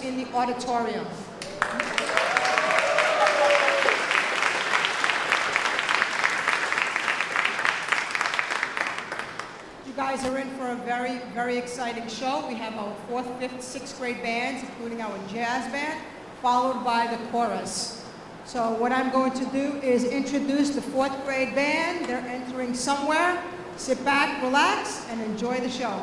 in the auditorium. You guys are in for a very, very exciting show. We have our 4th, 5th, 6th grade bands, including our jazz band, followed by the chorus. So what I'm going to do is introduce the 4th grade band. They're entering somewhere. Sit back, relax, and enjoy the show.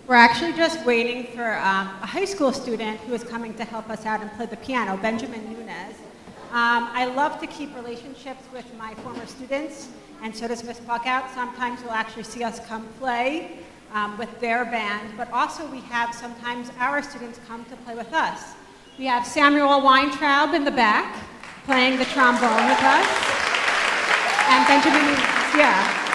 We're actually just waiting for a high school student who is coming to help us out and play the piano, Benjamin Nunez. I love to keep relationships with my former students, and so does Miss Buckout. Sometimes you'll actually see us come play with their band, but also we have sometimes our students come to play with us. We have Samuel Weintraub in the back playing the trombone with us, and Benjamin Nunez, yeah.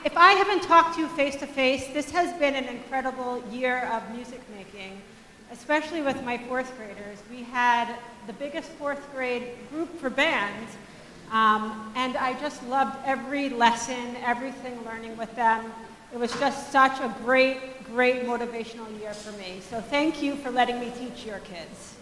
If I haven't talked to you face to face, this has been an incredible year of music making, especially with my fourth graders. We had the biggest fourth grade group for band, and I just loved every lesson, everything learning with them. It was just such a great, great motivational year for me. So thank you for letting me teach your kids.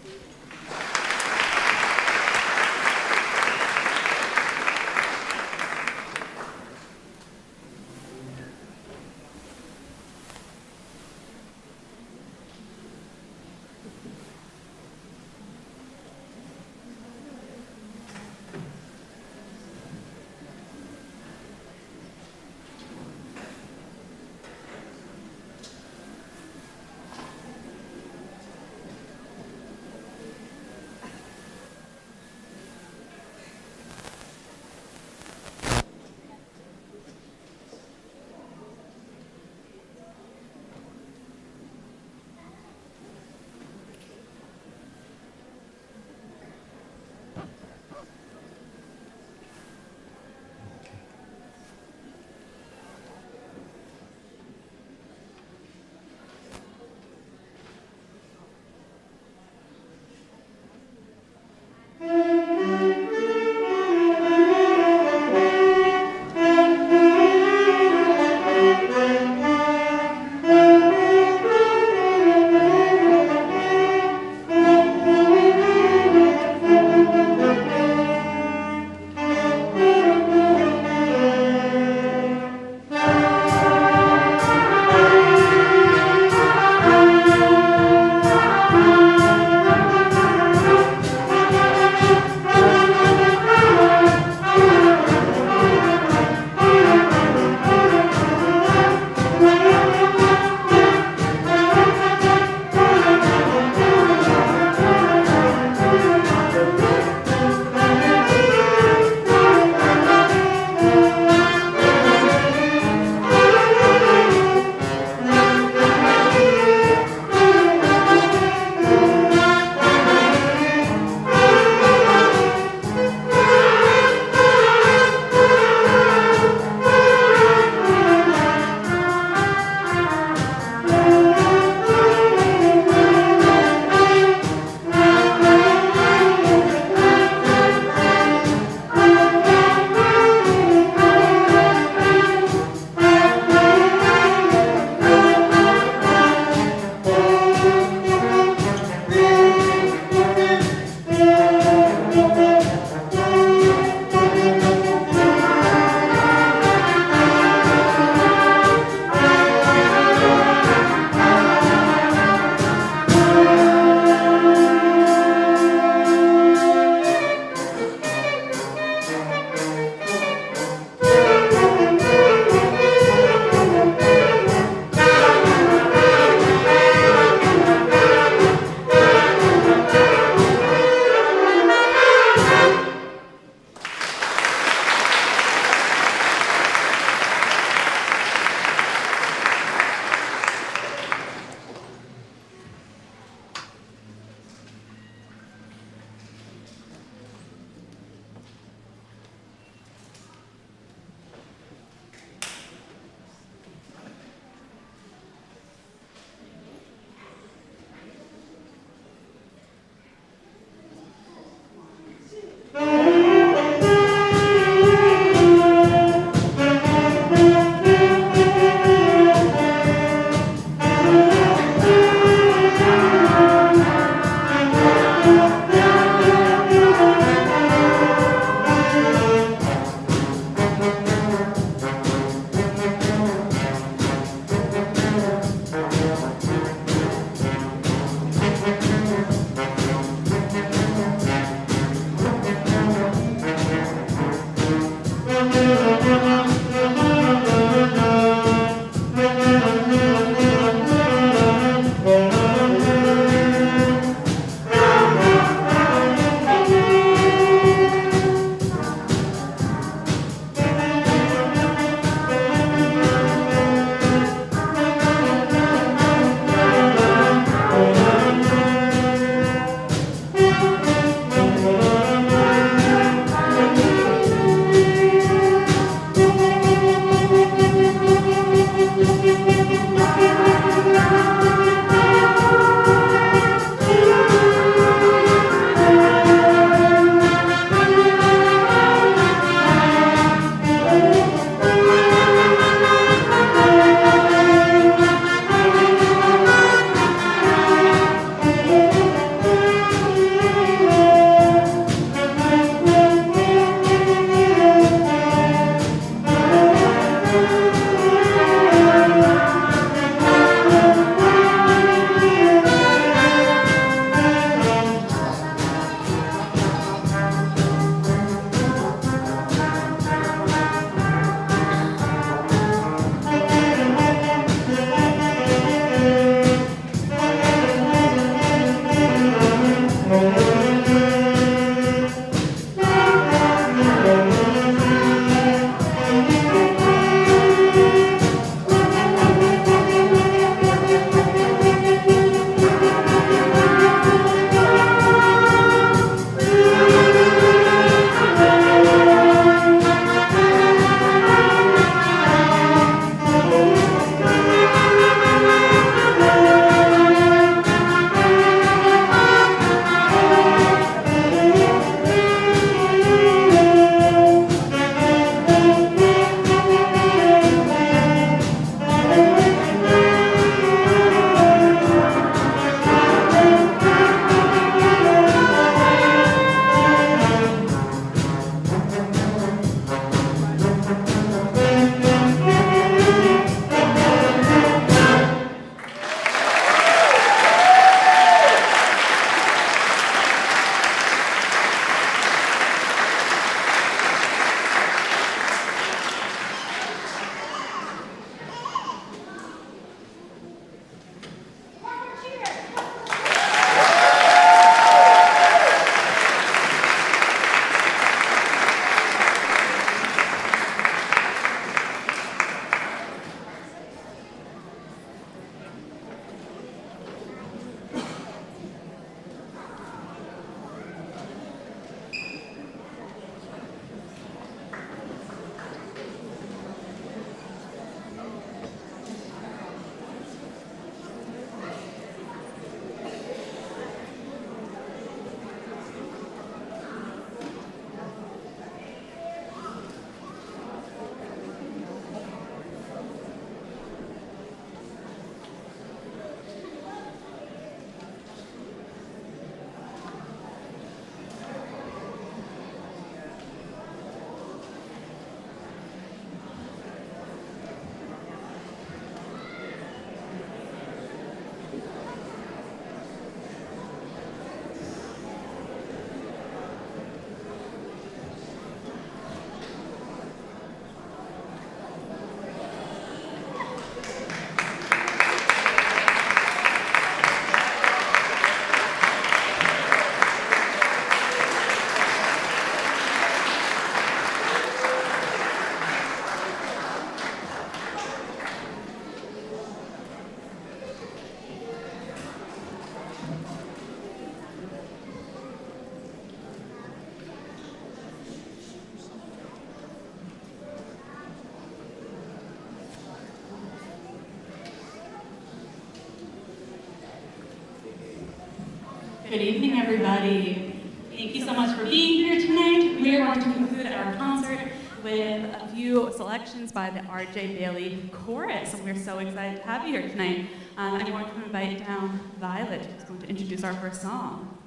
Good evening, everybody. Thank you so much for being here tonight. We are going to conclude our concert with a few selections by the R.J. Bailey Chorus. And we're so excited to have you here tonight. I'm going to invite down Violet, who's going to introduce our first song.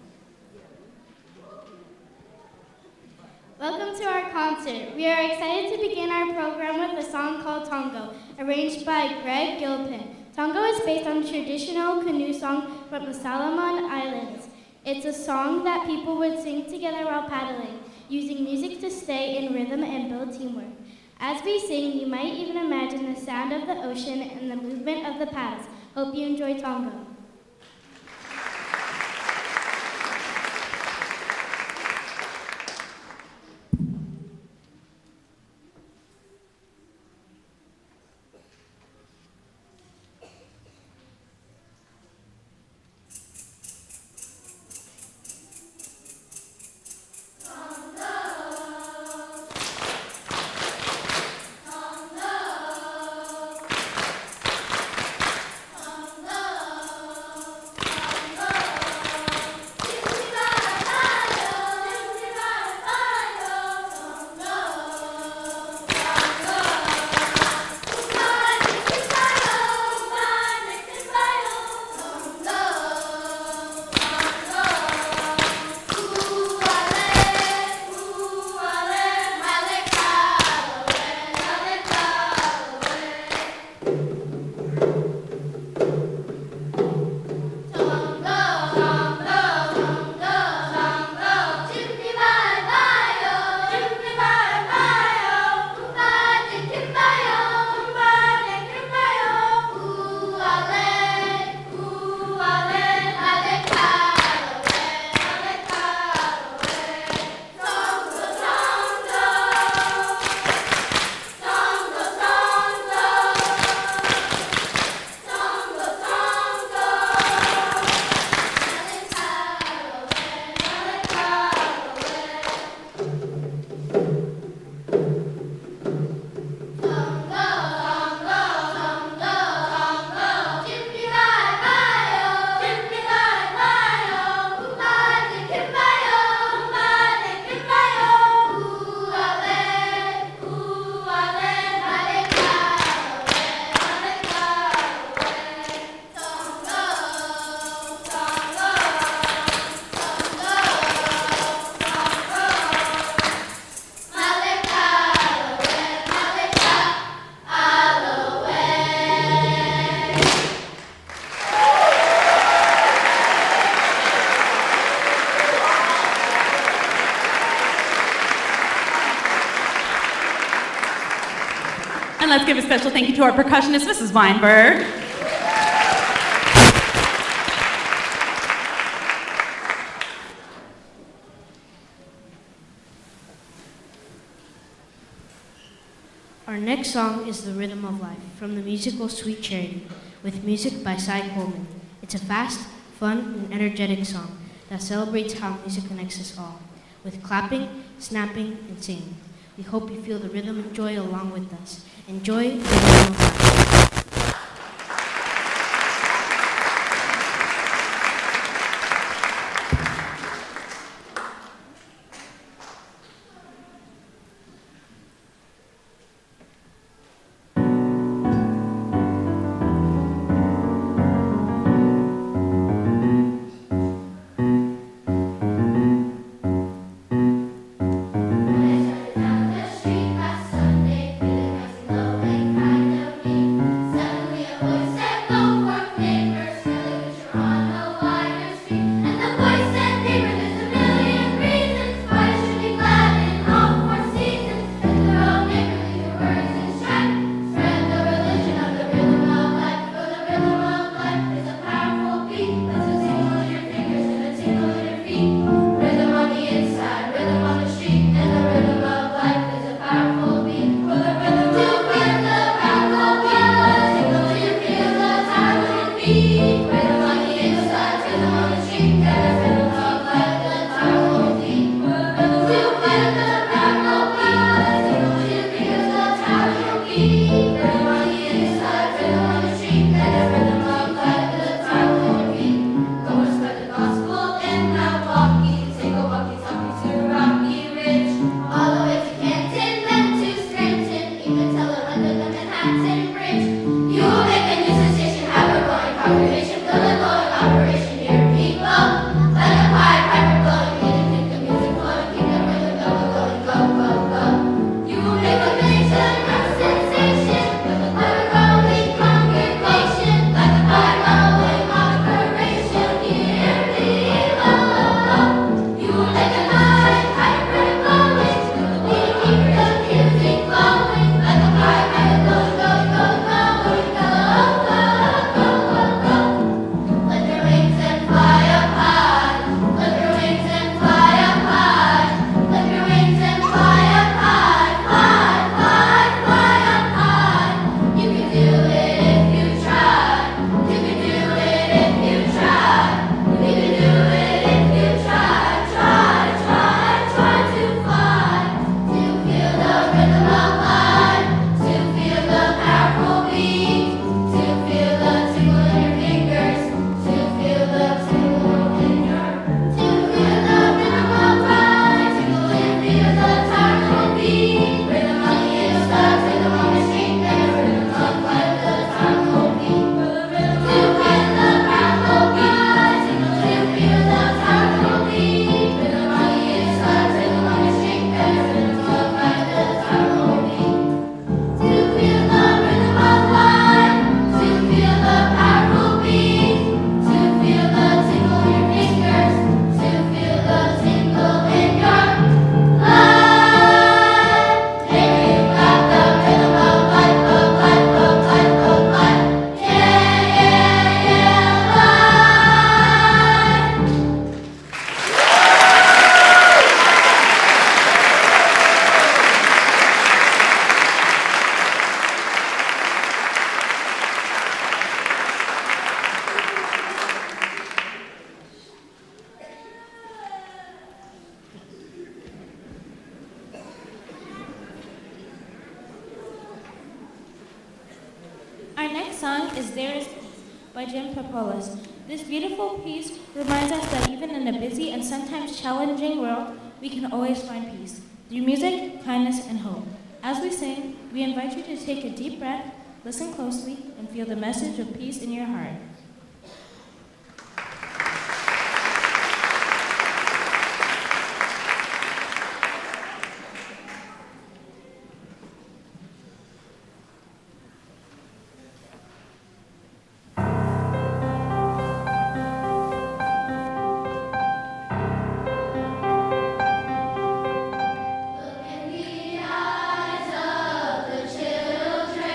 Welcome to our concert. We are excited to begin our program with a song called Tongo, arranged by Greg Gilpin. Tongo is based on a traditional canoe song from the Solomon Islands. It's a song that people would sing together while paddling, using music to stay in rhythm and build teamwork. As we sing, you might even imagine the sound of the ocean and the movement of the paddles. Hope you enjoy Tongo. Tongo, And let's give a special thank you to our percussionist, Mrs. Weinberg. Our next song is The Rhythm of Life from the musical Sweet Charity, with music by Cy Coleman. It's a fast, fun, and energetic song that celebrates how music connects us all, with clapping, snapping, and singing. We hope you feel the rhythm and joy along with us. Enjoy The Rhythm of Life. Down the street last Sunday, feeling nice and low and kind of mean. Suddenly a voice said, "Go forth, neighbor, smell it, you're on a wider street." And the voice said, "Neighbor, there's a million reasons why you should be glad in all four seasons." And the road neighbor, leave your words and spread the religion of the rhythm of life. For the rhythm of life is a powerful beat. That's a tingle in your fingers and a tingle in your feet. Rhythm on the inside, rhythm on the street, and the rhythm of life is a powerful beat. For the rhythm to feel the powerful beat, tingle in your fingers, that's how it would be. Rhythm on the inside, rhythm on the street, and the rhythm of life is a powerful beat. For the rhythm to feel the powerful beat, tingle in your fingers, that's how it would be. Rhythm on the inside, rhythm on the street, and the rhythm of life is a powerful beat. Go and spread the gospel in Milwaukee, take a walkie-talkie to Rocky Ridge, all the way to Canton, then to Scranton, even Telluride, the Manhattan Bridge. You will make a new sensation, have a growing congregation, build a glowing operation, hear people like a Pied Piper blowing, keep the music flowing, keep the rhythm going, going, go, go, go. You will make a major sensation, have a growing congregation, like a Pied glowing operation, hear people. You will make a Pied Piper glowing, keep the music flowing, like a Pied Piper going, going, going, going, go, go, go, go, go. Let your wings and fly up high, let your wings and fly up high, let your wings and fly up high, fly, fly, fly up high. You can do it if you try, you can do it if you try, you can do it if you try, try, try, try to fly, to feel the rhythm of life, to feel the powerful beat, to feel the tingle in your fingers, to feel the tingle in your, to feel the rhythm of life, tingle in your fingers, the powerful beat, rhythm on the inside, rhythm on the street, and the rhythm of life, the powerful beat, to feel the powerful beat, tingle in your fingers, the powerful beat, rhythm on the inside, rhythm on the street, and the rhythm of life, the powerful beat. To feel the rhythm of life, to feel the powerful beat, to feel the tingle in your fingers, to feel the tingle in your life. Neighbor, you got the rhythm of life, of life, of life, of life. Yeah, yeah, yeah, life. Our next song is There Is Peace by Jim Papolis. This beautiful piece reminds us that even in a busy and sometimes challenging world, we can always find peace through music, kindness, and hope. As we sing, we invite you to take a deep breath, listen closely, and feel the message of peace in your heart. Look in the eyes of the children.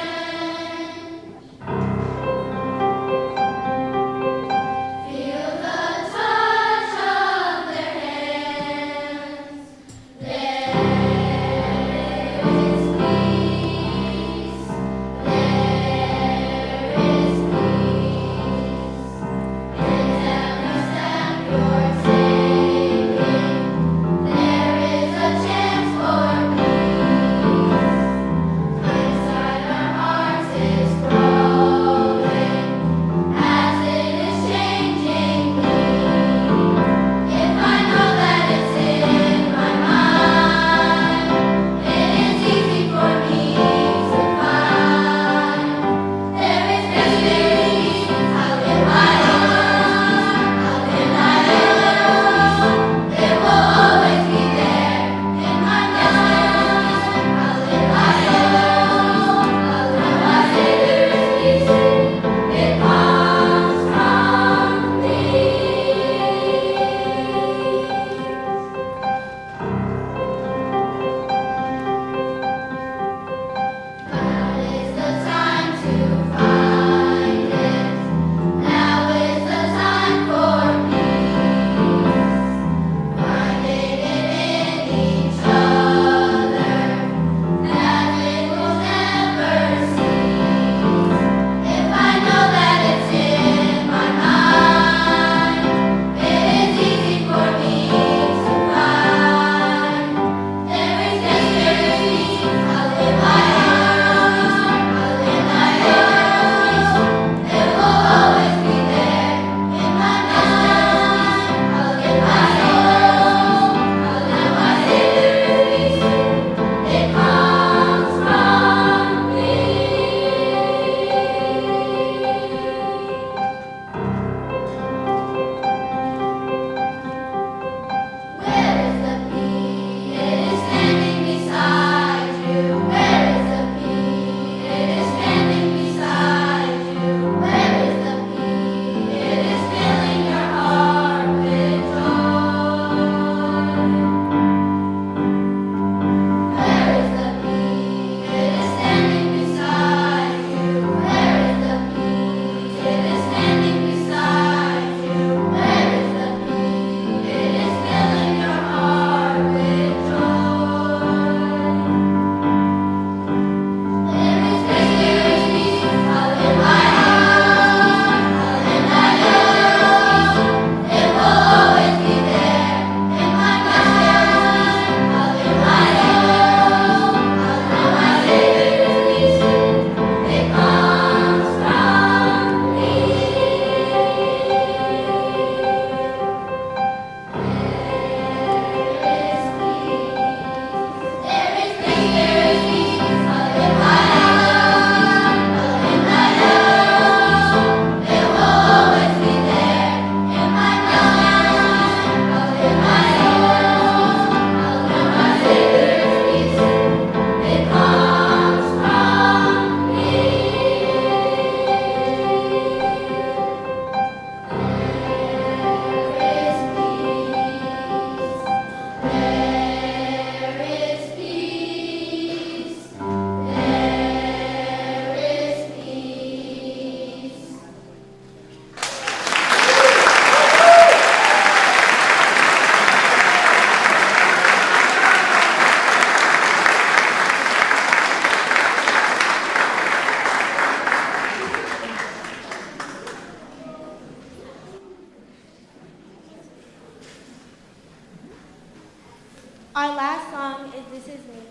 Our last song is This Is Me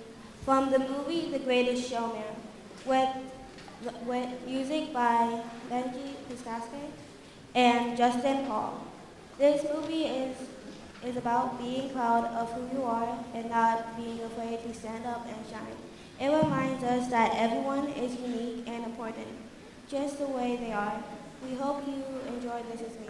from the movie The Greatest Showman with music by Benji Piscaske and Justin Paul. This movie is about being proud of who you are and not being afraid to stand up and shine. It reminds us that everyone is unique and important, just the way they are. We hope you enjoy This Is Me.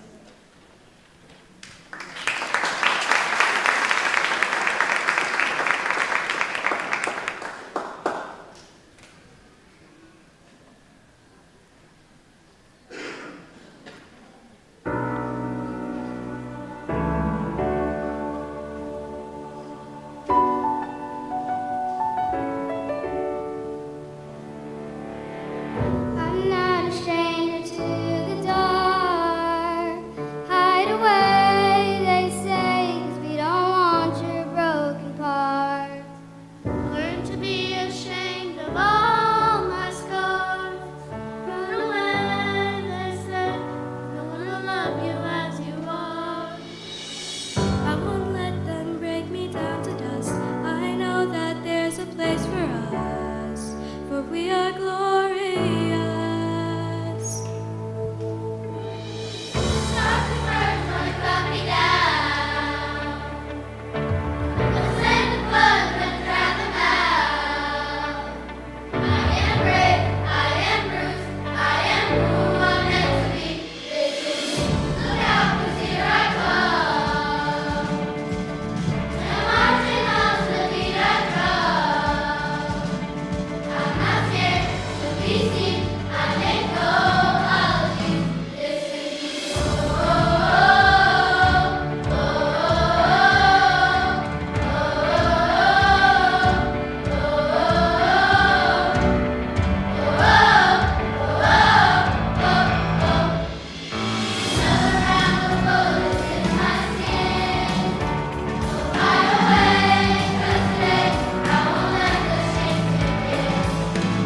I'm not a stranger to the dark. Hide away, they say, 'cause we don't want your broken parts. Learn to be ashamed of all my scars. Run away, they say, no one will love you as you are. I won't let them break me down to dust. I know that there's a place for us, for we are glorious. Stop the birds wanna cut me down. They'll send the blood and drown them out. I am brave, I am bruised, I am who I'm meant to be. This is me. Look out, 'cause here I come. And I'm marching on to the beat I drum. I'm not scared to be seen. I make no apologies. This is me. Oh, oh, another round of bullets in my skin. Fly away, 'cause today I won't let the shame sink in.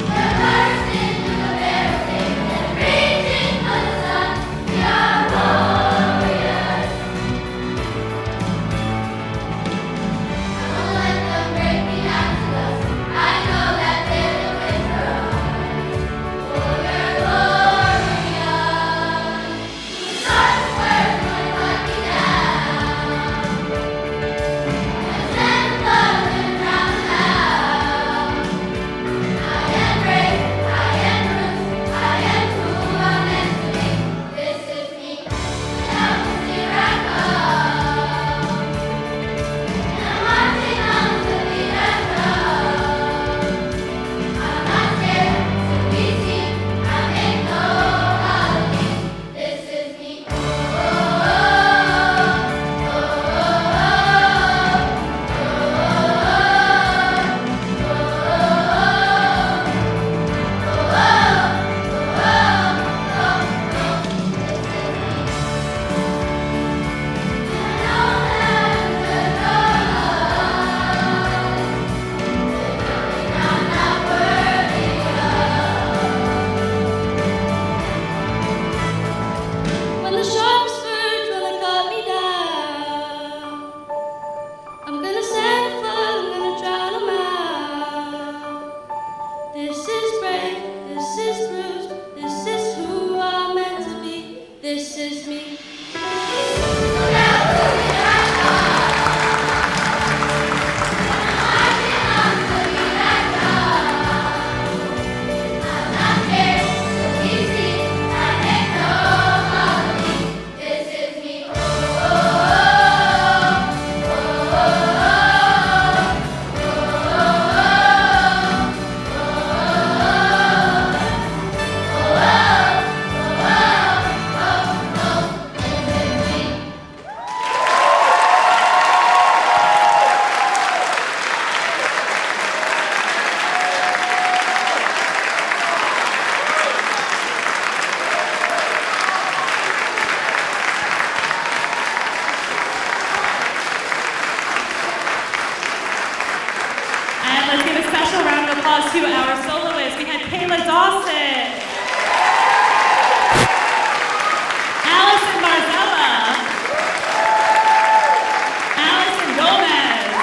We're bursting through the barricades and reaching for the sun. We are warriors. I won't let them break me down to dust. I know that there's a way for us. Oh, we're glorious. Start the words when you let me down. And send the blood and drown them out. I am brave, I am bruised, I am who I'm meant to be. This is me. Now here I come. And I'm marching on to the beat I drum. I'm not scared to be seen. I make no apologies. This is me. When the sharpest birds wanna cut me down, I'm gonna stand firm, I'm gonna drown 'em out. This is brave, this is bruised, this is who I'm meant to be. This is me. I'm not scared to be seen. I make no apologies. This is me. And let's give a special round of applause to our soloists. We had Kayla Dawson, Allison Marzella, Allison Gomez,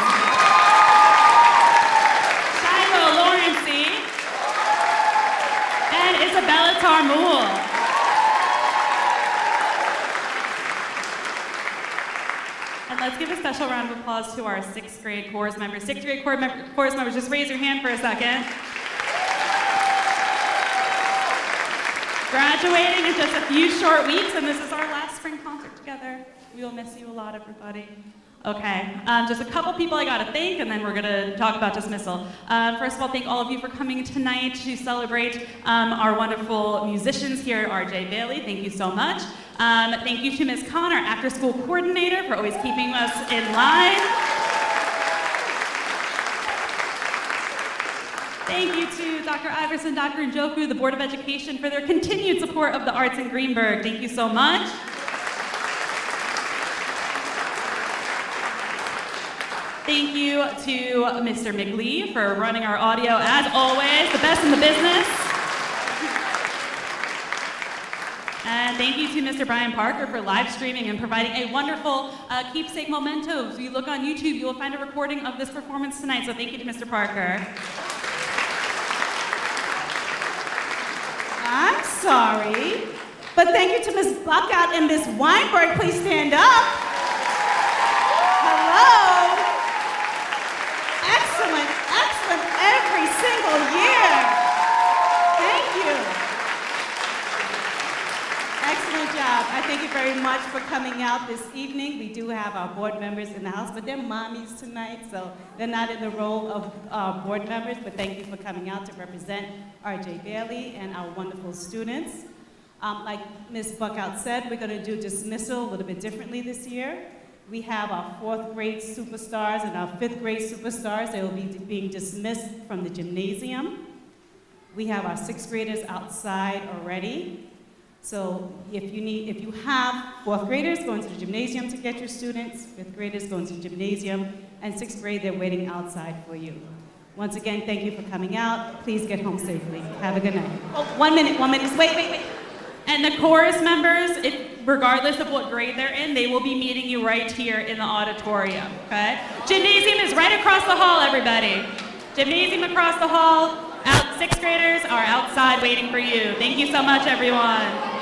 Let's give a special round of applause to our 6th grade chorus members. 6th grade chorus members, just raise your hand for a second. Graduating in just a few short weeks, and this is our last spring concert together. We will miss you a lot, everybody. Okay, just a couple people I gotta thank, and then we're gonna talk about dismissal. First of all, thank all of you for coming tonight to celebrate our wonderful musicians here at RJ Bailey. Thank you so much. Thank you to Ms. Khan, our after-school coordinator, for always keeping us in line. Thank you to Dr. Iverson, Dr. Njoku, the Board of Education, for their continued support of the arts in Greenberg. Thank you so much. Thank you to Mr. McLee for running our audio, as always, the best in the business. And thank you to Mr. Brian Parker for live streaming and providing a wonderful keepsake memento. If you look on YouTube, you will find a recording of this performance tonight, so thank you to Mr. Parker. I'm sorry, but thank you to Ms. Buckout and Ms. Weinberg. Please stand up. Hello. Excellent, excellent every single year. Thank you. Excellent job. I thank you very much for coming out this evening. We do have our board members in the house, but they're mommies tonight, so they're not in the role of board members, but thank you for coming out to represent RJ Bailey and our wonderful students. Like Ms. Buckout said, we're going to do dismissal a little bit differently this year. We have our 4th grade superstars and our 5th grade superstars. They will be being dismissed from the gymnasium. We have our 6th graders outside already. So if you have 4th graders going to the gymnasium to get your students, 5th graders going to the gymnasium, and 6th grade, they're waiting outside for you. Once again, thank you for coming out. Please get home safely. Have a good night. Oh, 1 minute, wait. And the chorus members, regardless of what grade they're in, they will be meeting you right here in the auditorium, okay? Gymnasium is right across the hall, everybody. Gymnasium across the hall. 6th graders are outside waiting for you. Thank you so much, everyone.